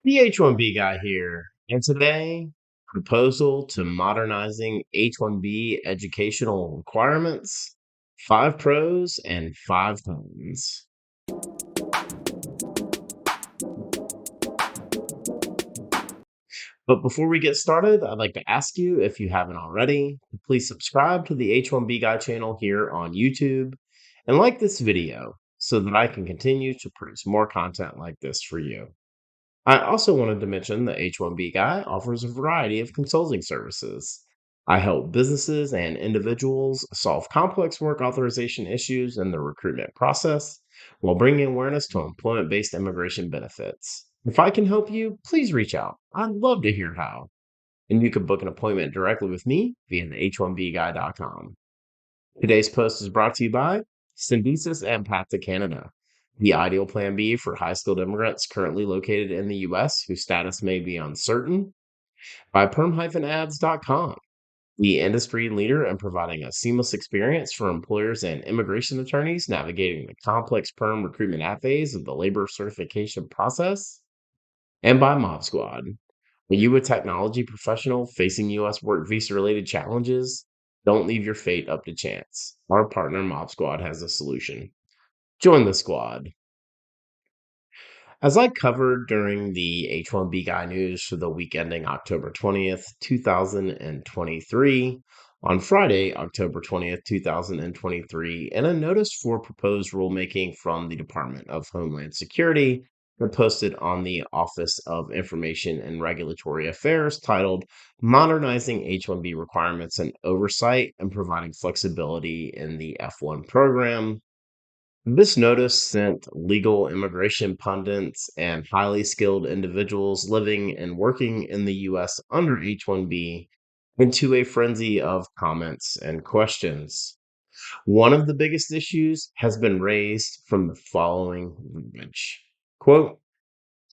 The H1B guy here, and today, proposal to modernizing H1B educational requirements, five pros and five cons. But before we get started, I'd like to ask you, if you haven't already, to please subscribe to the H1B Guy channel here on YouTube and like this video so that I can continue to produce more content like this for you. I also wanted to mention that H1B Guy offers a variety of consulting services. I help businesses and individuals solve complex work authorization issues in the recruitment process while bringing awareness to employment based immigration benefits. If I can help you, please reach out. I'd love to hear how. And you can book an appointment directly with me via the h1bguy.com. Today's post is brought to you by Syndesis and Path to Canada, the ideal plan B for high skilled immigrants currently located in the US whose status may be uncertain, by PERM-ads.com, the industry leader in providing a seamless experience for employers and immigration attorneys navigating the complex PERM recruitment ad phase of the labor certification process, and by Mob Squad. Are you a technology professional facing U.S. work visa related challenges? Don't leave your fate up to chance. Our partner Mob Squad has a solution. Join the squad. As I covered during the H1B Guy News for the week ending October 20th, 2023, on Friday, October 20th, 2023, in a notice for proposed rulemaking from the Department of Homeland Security, posted on the Office of Information and Regulatory Affairs titled Modernizing H1B Requirements and Oversight and Providing Flexibility in the F1 Program. This notice sent legal immigration pundits and highly skilled individuals living and working in the U.S. under H1B into a frenzy of comments and questions. One of the biggest issues has been raised from the following verbiage. Quote,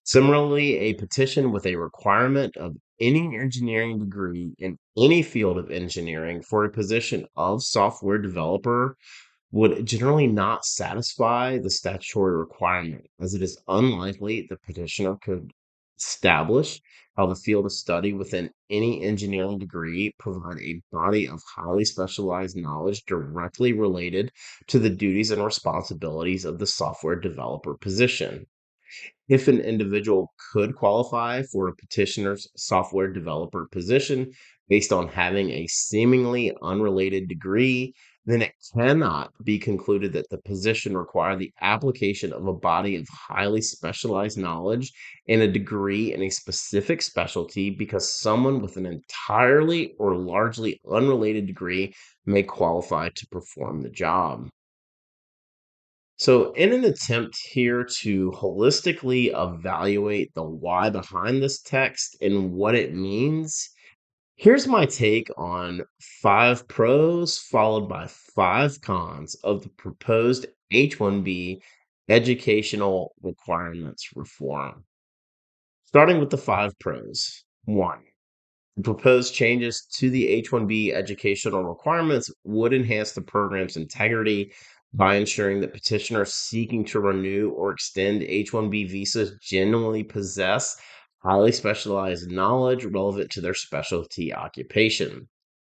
similarly, a petition with a requirement of any engineering degree in any field of engineering for a position of software developer would generally not satisfy the statutory requirement, as it is unlikely the petitioner could establish how the field of study within any engineering degree provide a body of highly specialized knowledge directly related to the duties and responsibilities of the software developer position. If an individual could qualify for a petitioner's software developer position based on having a seemingly unrelated degree, then it cannot be concluded that the position required the application of a body of highly specialized knowledge and a degree in a specific specialty, because someone with an entirely or largely unrelated degree may qualify to perform the job. So, in an attempt here to holistically evaluate the why behind this text and what it means, here's my take on five pros followed by five cons of the proposed H1B educational requirements reform. Starting with the five pros. One, the proposed changes to the H1B educational requirements would enhance the program's integrity by ensuring that petitioners seeking to renew or extend H1B visas genuinely possess highly specialized knowledge relevant to their specialty occupation.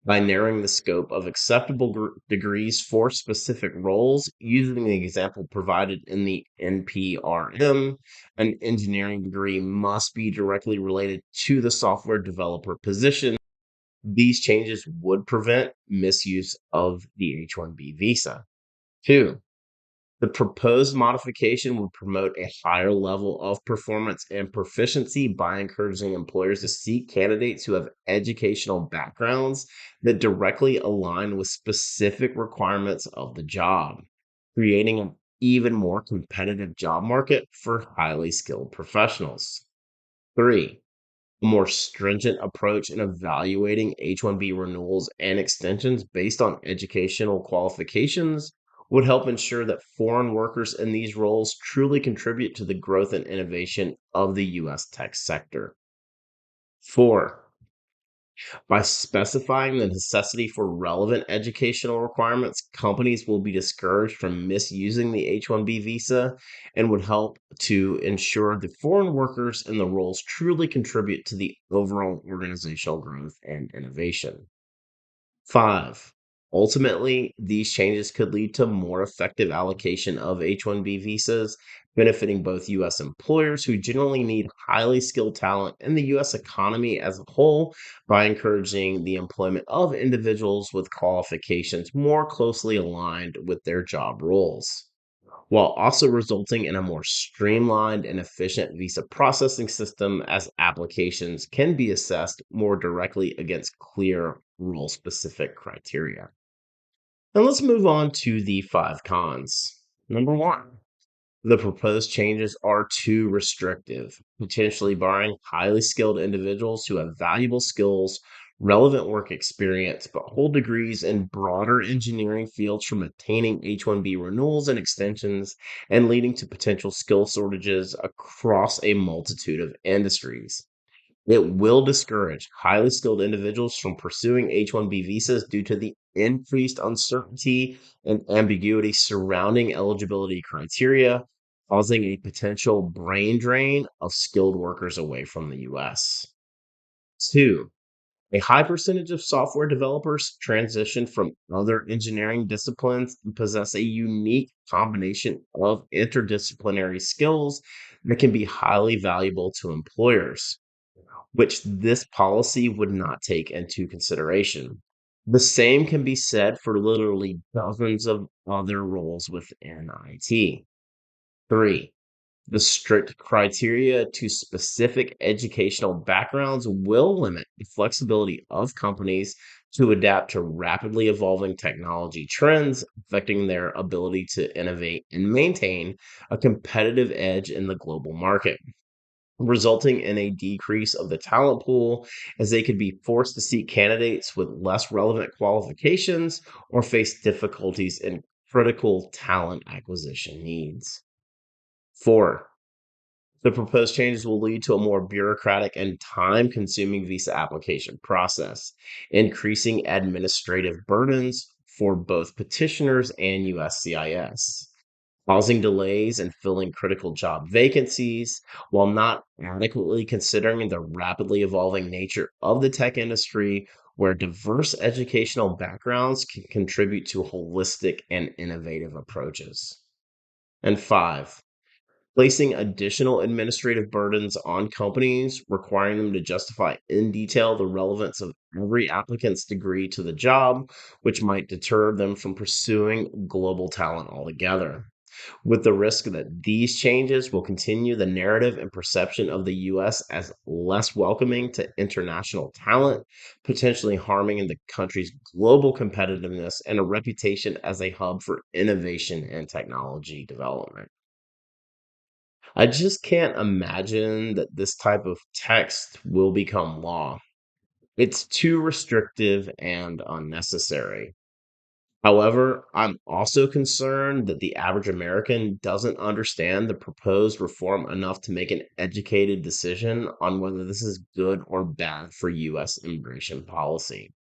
By narrowing the scope of acceptable degrees for specific roles, using the example provided in the NPRM, an engineering degree must be directly related to the software developer position. These changes would prevent misuse of the H1B visa. Two, the proposed modification would promote a higher level of performance and proficiency by encouraging employers to seek candidates who have educational backgrounds that directly align with specific requirements of the job, creating an even more competitive job market for highly skilled professionals. Three, a more stringent approach in evaluating H1B renewals and extensions based on educational qualifications would help ensure that foreign workers in these roles truly contribute to the growth and innovation of the U.S. tech sector. Four, By specifying the necessity for relevant educational requirements, companies will be discouraged from misusing the H 1B visa and would help to ensure the foreign workers in the roles truly contribute to the overall organizational growth and innovation. Five, ultimately, these changes could lead to more effective allocation of H 1B visas, benefiting both U.S. employers who generally need highly skilled talent and the U.S. economy as a whole by encouraging the employment of individuals with qualifications more closely aligned with their job roles, while also resulting in a more streamlined and efficient visa processing system as applications can be assessed more directly against clear role specific criteria. And let's move on to the five cons. Number one, the proposed changes are too restrictive, potentially barring highly skilled individuals who have valuable skills, relevant work experience, but hold degrees in broader engineering fields from obtaining H 1B renewals and extensions, and leading to potential skill shortages across a multitude of industries. It will discourage highly skilled individuals from pursuing H 1B visas due to the increased uncertainty and ambiguity surrounding eligibility criteria, causing a potential brain drain of skilled workers away from the US. Two, a high percentage of software developers transition from other engineering disciplines and possess a unique combination of interdisciplinary skills that can be highly valuable to employers, which this policy would not take into consideration. The same can be said for literally dozens of other roles within IT. Three, the strict criteria to specific educational backgrounds will limit the flexibility of companies to adapt to rapidly evolving technology trends, affecting their ability to innovate and maintain a competitive edge in the global market, resulting in a decrease of the talent pool as they could be forced to seek candidates with less relevant qualifications or face difficulties in critical talent acquisition needs. Four, the proposed changes will lead to a more bureaucratic and time consuming visa application process, increasing administrative burdens for both petitioners and USCIS, causing delays in filling critical job vacancies while not adequately considering the rapidly evolving nature of the tech industry, where diverse educational backgrounds can contribute to holistic and innovative approaches. And five, placing additional administrative burdens on companies, requiring them to justify in detail the relevance of every applicant's degree to the job, which might deter them from pursuing global talent altogether, with the risk that these changes will continue the narrative and perception of the US as less welcoming to international talent, potentially harming the country's global competitiveness and a reputation as a hub for innovation and technology development. I just can't imagine that this type of text will become law. It's too restrictive and unnecessary. However, I'm also concerned that the average American doesn't understand the proposed reform enough to make an educated decision on whether this is good or bad for US immigration policy.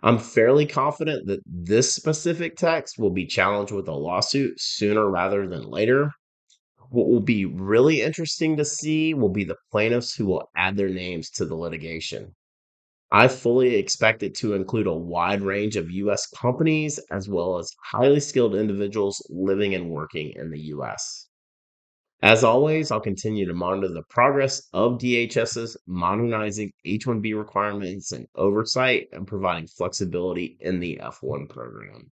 I'm fairly confident that this specific text will be challenged with a lawsuit sooner rather than later. What will be really interesting to see will be the plaintiffs who will add their names to the litigation. I fully expect it to include a wide range of US companies as well as highly skilled individuals living and working in the US. As always, I'll continue to monitor the progress of DHS's modernizing H 1B requirements and oversight and providing flexibility in the F1 program.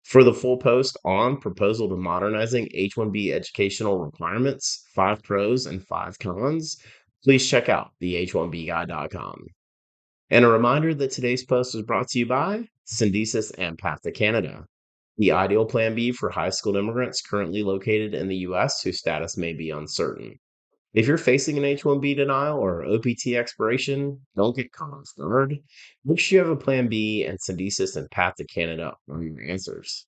For the full post on proposal to modernizing H 1B educational requirements, five pros and five cons, please check out the H1BGuy.com. And a reminder that today's post is brought to you by Syndesis and Path to Canada, the ideal plan B for high skilled immigrants currently located in the US whose status may be uncertain. If you're facing an H 1B denial or OPT expiration, don't get caught off guard. Make sure you have a plan B, and Syndesis and Path to Canada are your answers.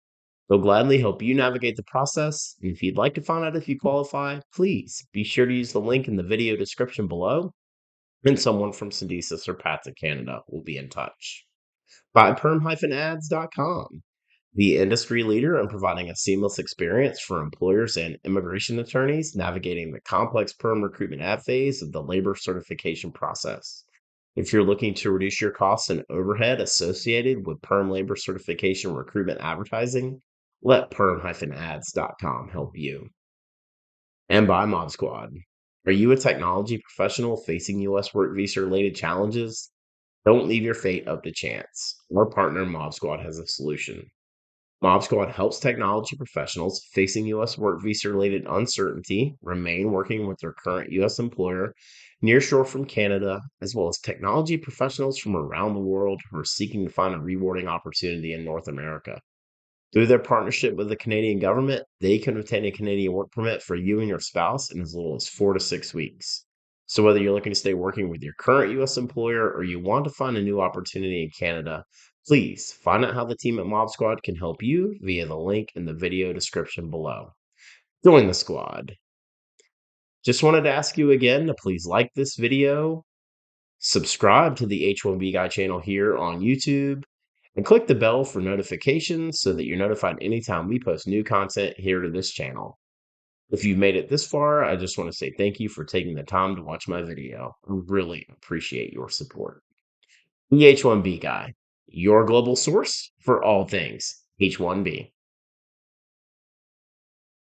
They'll gladly help you navigate the process. And if you'd like to find out if you qualify, please be sure to use the link in the video description below. and someone from Syndesus or Pats of Canada will be in touch. By perm-ads.com, the industry leader in providing a seamless experience for employers and immigration attorneys navigating the complex perm recruitment ad phase of the labor certification process. If you're looking to reduce your costs and overhead associated with perm labor certification recruitment advertising, let perm-ads.com help you. And by Mod Squad. Are you a technology professional facing U.S. work visa related challenges? Don't leave your fate up to chance. Our partner Mob Squad has a solution. Mob Squad helps technology professionals facing U.S. work visa related uncertainty remain working with their current U.S. employer nearshore from Canada, as well as technology professionals from around the world who are seeking to find a rewarding opportunity in North America. Through their partnership with the Canadian government, they can obtain a Canadian work permit for you and your spouse in as little as 4 to 6 weeks. So, whether you're looking to stay working with your current U.S. employer or you want to find a new opportunity in Canada, please find out how the team at Mob Squad can help you via the link in the video description below. Join the squad. Just wanted to ask you again to please like this video, subscribe to the H1B Guy channel here on YouTube, and click the bell for notifications so that you're notified anytime we post new content here to this channel. If you've made it this far, I just want to say thank you for taking the time to watch my video. I really appreciate your support. The H1B Guy, your global source for all things H1B.